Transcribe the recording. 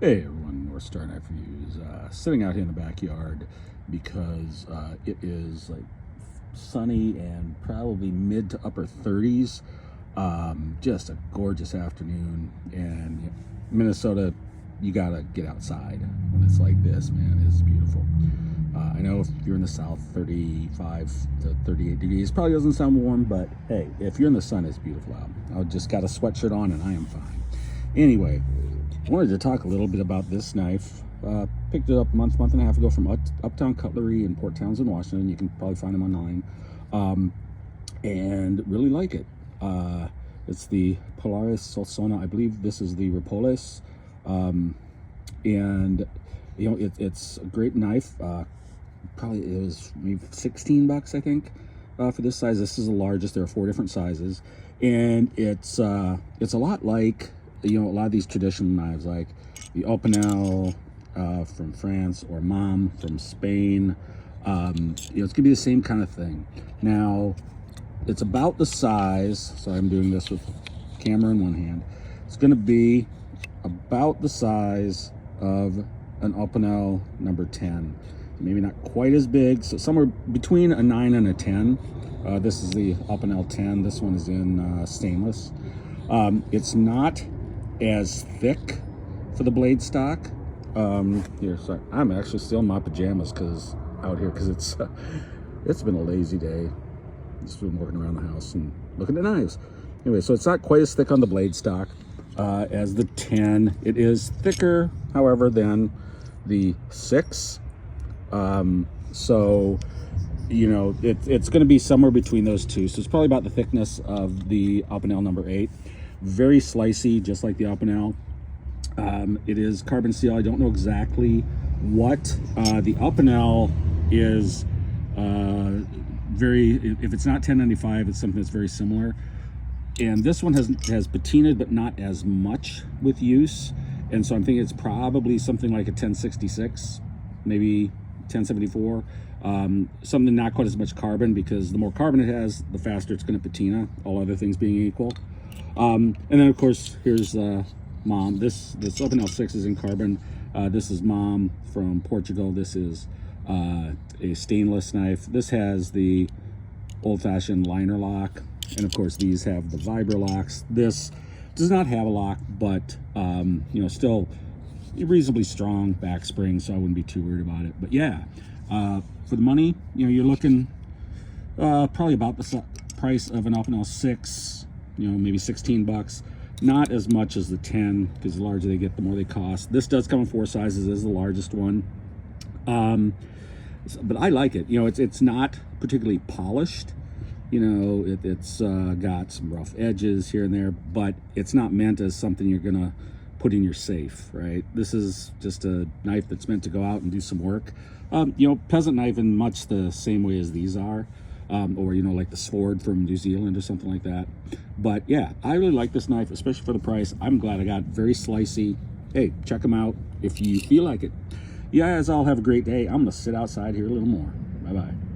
Hey everyone, North Star Knife Reviews. Sitting out here in the backyard because it is like sunny and probably mid to upper 30s. Just a gorgeous afternoon, and Minnesota, you gotta get outside when it's like this, man. It's beautiful. I know if you're in the south, 35 to 38 degrees probably doesn't sound warm, but hey, if you're in the sun, it's beautiful out. I just got a sweatshirt on and I am fine. Anyway, wanted to talk a little bit about this knife. Picked it up a month and a half ago from Uptown Cutlery in Port Townsend, Washington. You can probably find them online, and really like it. It's the Polaris Solsona. I believe this is the Rapoles, and you know it's a great knife. Probably it was maybe 16 bucks, I think, for this size. This is the largest. There are 4 different sizes, and it's a lot like, you know, a lot of these traditional knives, like the Opinel from France or Mom from Spain. You know, it's gonna be the same kind of thing. Now, it's about the size, so I'm doing this with camera in one hand. It's gonna be about the size of an Opinel number 10. Maybe not quite as big, so somewhere between a 9 and a 10. This is the Opinel 10. This one is in stainless. It's not as thick for the blade stock. Here, sorry, I'm actually still in my pajamas because it's been a lazy day. Just been working around the house and looking at knives. Anyway, so it's not quite as thick on the blade stock as the 10. It is thicker, however, than the 6. So, you know, it's going to be somewhere between those two. So it's probably about the thickness of the Opinel number 8. Very slicey, just like the Opinel. It is carbon steel. I don't know exactly what the Opinel is. If it's not 1095, it's something that's very similar. And this one has patinaed, but not as much with use. And so I'm thinking it's probably something like a 1066, maybe 1074. Something not quite as much carbon, because the more carbon it has, the faster it's going to patina, all other things being equal. And then of course here's Mom. This Opinel 6 is in carbon. This is Mom from Portugal. This is a stainless knife. This has the old-fashioned liner lock, and of course these have the vibra locks. This does not have a lock, but you know, still reasonably strong back spring, so I wouldn't be too worried about it. But yeah, for the money, you know, you're looking probably about the price of an Opinel 6, you know, maybe 16 bucks. Not as much as the 10, because the larger they get, the more they cost. This does come in 4 sizes. This is the largest one. But I like it. You know, it's not particularly polished. You know, it's got some rough edges here and there, but it's not meant as something you're gonna put in your safe, right? This is just a knife that's meant to go out and do some work. You know, peasant knife in much the same way as these are. Or, you know, like the Sword from New Zealand or something like that. But yeah, I really like this knife, especially for the price. I'm glad I got it. Very slicey. Hey, check them out if you feel like it. You guys all have a great day. I'm gonna sit outside here a little more. Bye-bye.